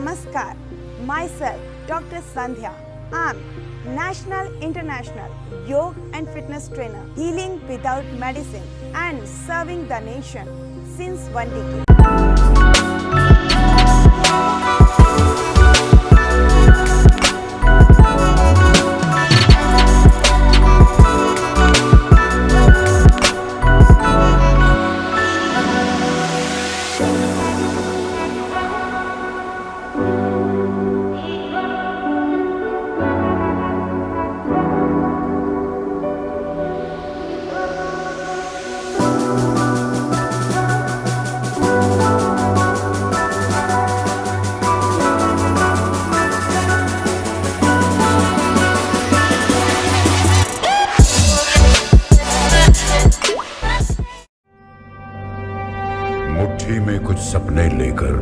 Namaskar. Myself, Dr. Sandhya. I'm National International Yoga and Fitness Trainer, healing without medicine and serving the nation since 1 decade. मुट्ठी में कुछ सपने लेकर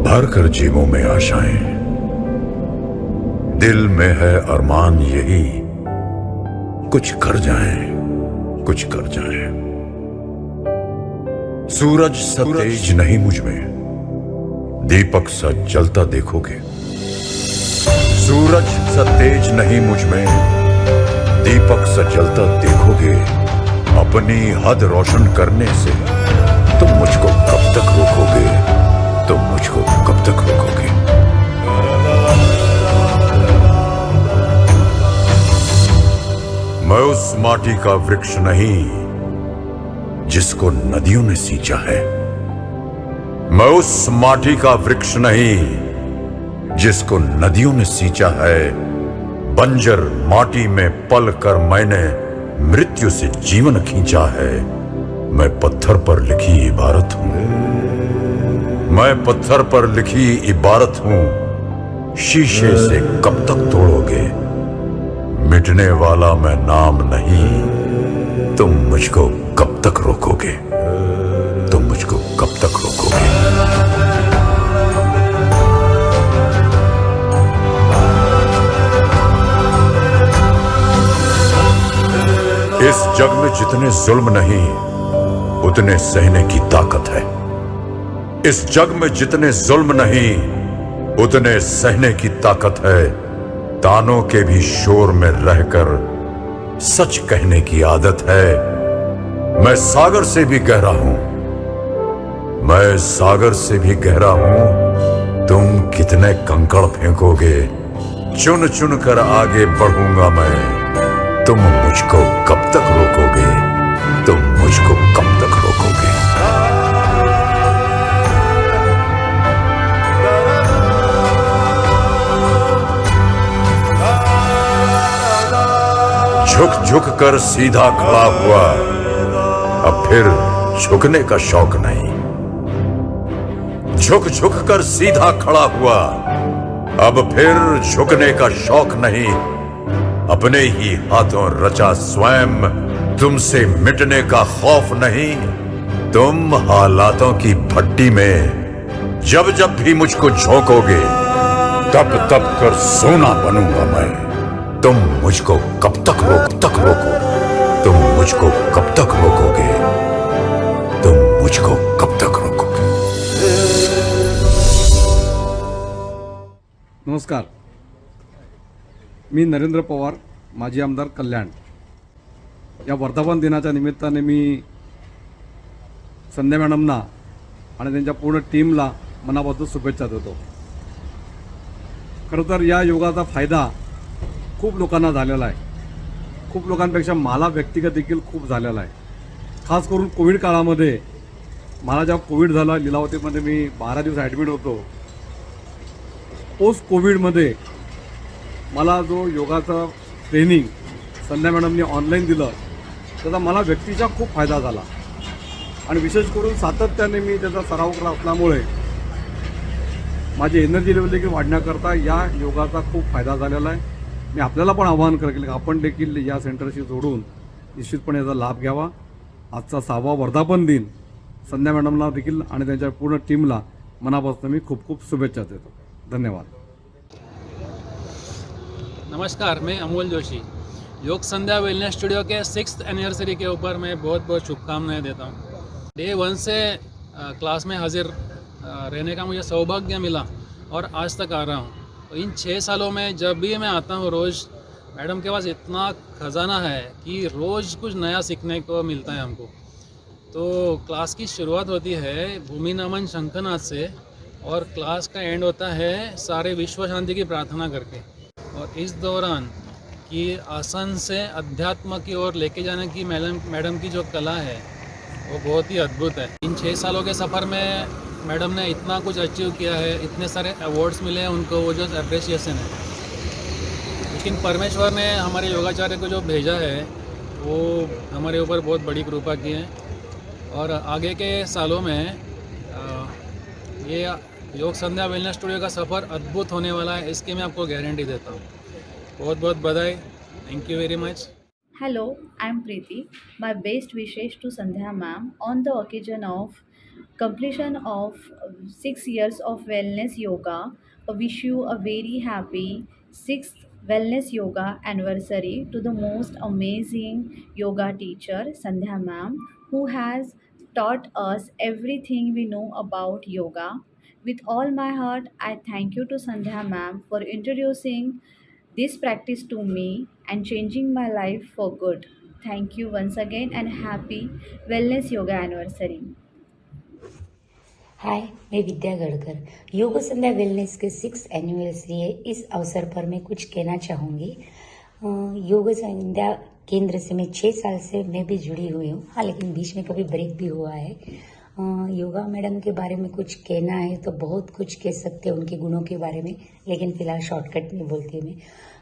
भर कर जेबों में आशाएं, दिल में है अरमान यही कुछ कर जाएं, कुछ कर जाएं। सूरज सा तेज नहीं मुझ में, दीपक सा जलता देखोगे। सूरज सा तेज नहीं मुझ में, दीपक सा जलता देखोगे। अपनी हद रोशन करने से तुम मुझको कब तक रोकोगे, तुम मुझको कब तक रोकोगे। मैं उस माटी का वृक्ष नहीं जिसको नदियों ने सींचा है। मैं उस माटी का वृक्ष नहीं जिसको नदियों ने सींचा है। बंजर माटी में पल कर मैंने मृत्यु से जीवन खींचा है। मैं पत्थर पर लिखी इबारत हूं, मैं पत्थर पर लिखी इबारत हूं। शीशे से कब तक तोड़ोगे, मिटने वाला मैं नाम नहीं। तुम मुझको कब तक रोकोगे, तुम मुझको कब तक रोकोगे। इस जग में जितने जुल्म नहीं उतने सहने की ताकत है। इस जग में जितने जुल्म नहीं उतने सहने की ताकत है। तानों के भी शोर में रहकर सच कहने की आदत है। मैं सागर से भी गहरा हूं, मैं सागर से भी गहरा हूं। तुम कितने कंकड़ फेंकोगे, चुन चुन कर आगे बढ़ूंगा मैं। तुम मुझको कब तक रोकोगे, तुम मुझको कब तक रोकोगे। झुक झुक कर सीधा खड़ा हुआ, अब फिर झुकने का शौक नहीं। झुक झुक कर सीधा खड़ा हुआ, अब फिर झुकने का शौक नहीं। अपने ही हाथों रचा स्वयं, तुमसे मिटने का खौफ नहीं। तुम हालातों की भट्टी में जब जब भी मुझको झोंकोगे, तब तब कर सोना बनूंगा मैं। तुम मुझको कब तक रोको, तुम मुझको कब तक रोकोगे, तुम मुझको कब तक रोकोगे। नमस्कार, मी नरेंद्र पवार, माजी आमदार कल्याण। या वर्धापन दिनाच्या निमित्ताने मी संध्या मॅडमना आणि त्यांच्या पूर्ण टीमला मनापासून शुभेच्छा देतो। खरं तर या योगाचा फायदा खूप लोकांना झालेला आहे, खूप लोकांपेक्षा मला व्यक्तिगत देखील खूप झालेला आहे। खास करून कोविड काळामध्ये मला जेव्हा कोविड झाला, लीलावतीमध्ये मी 12 दिवस ॲडमिट होतो। पोस्ट कोविडमध्ये मला जो योगाचा ट्रेनिंग संध्या मॅडमने ऑनलाईन दिलं, त्याचा मला व्यक्तीचा खूप फायदा झाला। आणि विशेष करून सातत्याने मी त्याचा सराव करत असल्यामुळे माझी एनर्जी लेवल देखील वाढण्याकरता या योगाचा खूप फायदा झालेला आहे। मी आपल्याला पण आवाहन करेल की आपण देखील या सेंटरशी जोडून निश्चितपणे याचा लाभ घ्यावा। आजचा 6वा वर्धापन दिन संध्या मॅडमला देखील आणि त्यांच्या पूर्ण टीमला मनापासून मी खूप खूप शुभेच्छा देतो। धन्यवाद। नमस्कार, मैं अमोल जोशी। योग संध्या वेलनेस स्टूडियो के 6th एनिवर्सरी के ऊपर मैं बहुत बहुत शुभकामनाएं देता हूं। डे 1 से क्लास में हाजिर रहने का मुझे सौभाग्य मिला और आज तक आ रहा हूँ। तो इन 6 सालों में जब भी मैं आता हूँ रोज़, मैडम के पास इतना खजाना है कि रोज़ कुछ नया सीखने को मिलता है हमको। तो क्लास की शुरुआत होती है भूमि नमन शंखनाद से और क्लास का एंड होता है सारे विश्व शांति की प्रार्थना करके। और इस दौरान कि आसन से अध्यात्म की ओर लेके जाने की मैडम की जो कला है वो बहुत ही अद्भुत है। इन 6 सालों के सफ़र में मैडम ने इतना कुछ अचीव किया है, इतने सारे अवार्ड्स मिले हैं उनको, वो जो अप्रिसिएशन है। लेकिन परमेश्वर ने हमारे योगाचार्य को जो भेजा है वो हमारे ऊपर बहुत बड़ी कृपा की है और आगे के सालों में ये योग संध्या वेलनेस स्टूडियो का सफ़र अद्भुत होने वाला है, इसकी मैं आपको गारंटी देता हूँ। बहुत बहुत बधाई, thank you very much. Hello, I'm Preeti. My best wishes to Sandhya ma'am on the occasion of completion of 6 years of wellness yoga. I wish you a very happy 6th wellness yoga anniversary to the most amazing yoga teacher Sandhya ma'am, who has taught us everything we know about yoga. With all my heart, I thank you to Sandhya ma'am for introducing this practice to me and changing my life for good. Thank you once again and happy Wellness Yoga Anniversary. हाय, मैं विद्या गढ़कर। योग Sandhya wellness के 6th anniversary है। इस अवसर पर मैं कुछ कहना चाहूँगी। योग संध्या केंद्र से मैं 6 साल से मैं भी जुड़ी हुई हूँ। हाँ, लेकिन बीच में कभी ब्रेक भी हुआ है। योगा मैडम के बारे में कुछ कहना है तो बहुत कुछ कह सकते हैं उनके गुणों के बारे में, लेकिन फ़िलहाल शॉर्टकट में बोलती हूँ मैं।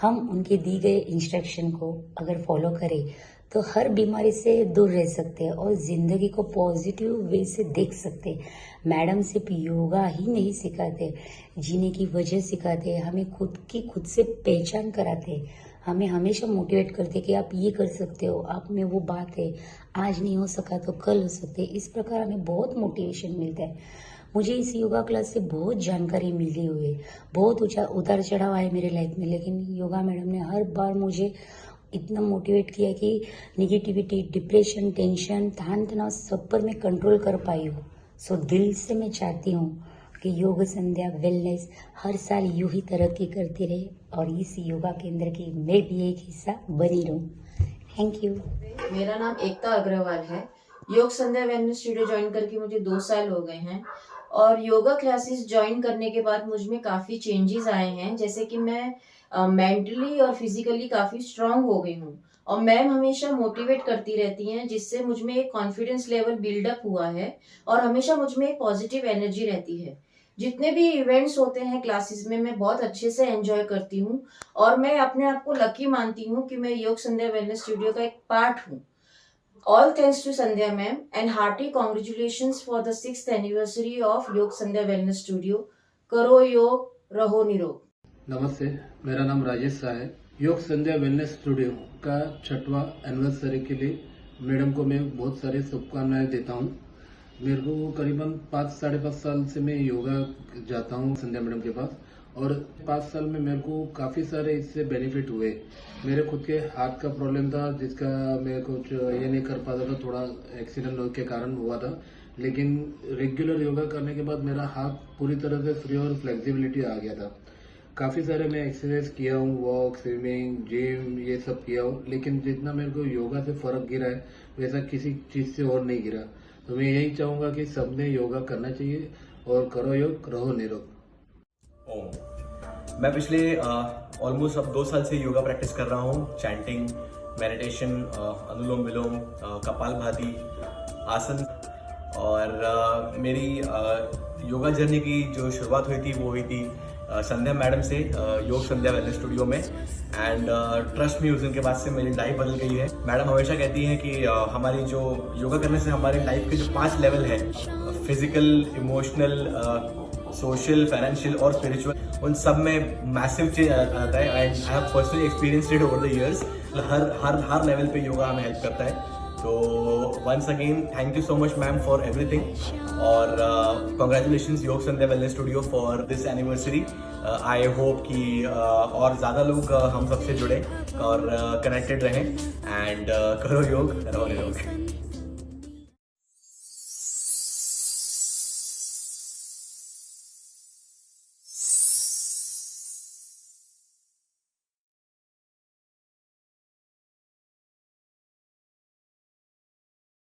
हम उनके दी गए इंस्ट्रक्शन को अगर फॉलो करें तो हर बीमारी से दूर रह सकते हैं और ज़िंदगी को पॉजिटिव वे से देख सकते हैं। मैडम सिर्फ योगा ही नहीं सिखाते, जीने की वजह सिखाते, हमें खुद से पहचान कराते, हमें हमेशा मोटिवेट करते कि आप ये कर सकते हो, आप में वो बात है, आज नहीं हो सका तो कल हो सकते। इस प्रकार हमें बहुत मोटिवेशन मिलता है। मुझे इस योगा क्लास से बहुत जानकारी मिली हुई है। बहुत उतार चढ़ाव आए मेरे लाइफ में, लेकिन योगा मैडम ने हर बार मुझे इतना मोटिवेट किया कि निगेटिविटी, डिप्रेशन, टेंशन, तान तनाव सब पर मैं कंट्रोल कर पाई हूँ। सो दिल से मैं चाहती हूँ कि योग संध्या वेलनेस हर साल यूं ही तरक्की करती रहे और इस योगा केंद्र की मैं भी एक हिस्सा बनी रहूँ। Thank you. मेरा नाम एकता अग्रवाल है। योग संध्या वेलनेस स्टूडियो ज्वाइन करके मुझे 2 साल हो गए हैं और योगा क्लासेस ज्वाइन करने के बाद मुझ में काफ़ी चेंजेस आए हैं। जैसे कि मैं मेंटली और फिजिकली काफ़ी स्ट्रांग हो गई हूँ और मैम हमेशा मोटिवेट करती रहती हैं, जिससे मुझ में एक कॉन्फिडेंस लेवल बिल्डअप हुआ है और हमेशा मुझ में एक पॉजिटिव एनर्जी रहती है। जितने भी इवेंट्स होते हैं क्लासेस में मैं बहुत अच्छे से एंजॉय करती हूँ और मैं अपने आप को लकी मानती हूँ कि मैं योग संध्या वेलनेस स्टूडियो का एक पार्ट हूँ। All thanks to Sandhya ma'am and hearty congratulations for the 6th anniversary of Yog Sandhya wellness studio. करो योग, रहो निरोग। नमस्ते, मेरा नाम राजेश शाह है। योग संध्या वेलनेस स्टूडियो का 6वां एनिवर्सरी के लिए मैडम को मैं बहुत सारी शुभकामनाएं देता हूं। मेरे को करीबन 5-5.5 साल से मैं योगा जाता हूं संध्या मैडम के पास और 5 साल में मेरे को काफ़ी सारे इससे बेनिफिट हुए। मेरे खुद के हाथ का प्रॉब्लम था जिसका मैं कुछ ये नहीं कर पाता था, थोड़ा एक्सीडेंट के कारण हुआ था, लेकिन रेगुलर योगा करने के बाद मेरा हाथ पूरी तरह से फ्री और फ्लेक्सिबिलिटी आ गया था। काफ़ी सारे मैं एक्सरसाइज किया हूँ, वॉक, स्विमिंग, जिम, ये सब किया हूँ, लेकिन जितना मेरे को योगा से फ़र्क गिरा है वैसा किसी चीज़ से और नहीं गिरा। तो मैं यही चाहूँगा कि सबने योगा करना चाहिए और करो योग, रहो निरोग। मैं पिछले ऑलमोस्ट अब 2 साल से योगा प्रैक्टिस कर रहा हूँ। चैंटिंग, मेडिटेशन, अनुलोम विलोम, कपालभाति, आसन। और मेरी योगा जर्नी की जो शुरुआत हुई थी वो हुई थी संध्या मैडम से योग संध्या वेलनेस स्टूडियो में। एंड ट्रस्ट मी, उस दिन के बाद से मेरी लाइफ बदल गई है। मैडम हमेशा कहती हैं कि हमारी जो योगा करने से हमारे लाइफ के जो 5 लेवल है, फिजिकल, इमोशनल, सोशल, फाइनेंशियल और स्पिरिचुअल, उन सब में मैसिव चेंज आता है। And I have personally experienced it over the years. हर लेवल पे योगा हमें हेल्प करता है। तो once again thank you so much ma'am for everything और congratulations Yog Sandhya wellness studio for this anniversary. I hope कि और ज़्यादा लोग हम सबसे जुड़े और कनेक्टेड रहें एंड करो योग, रहो निरोग।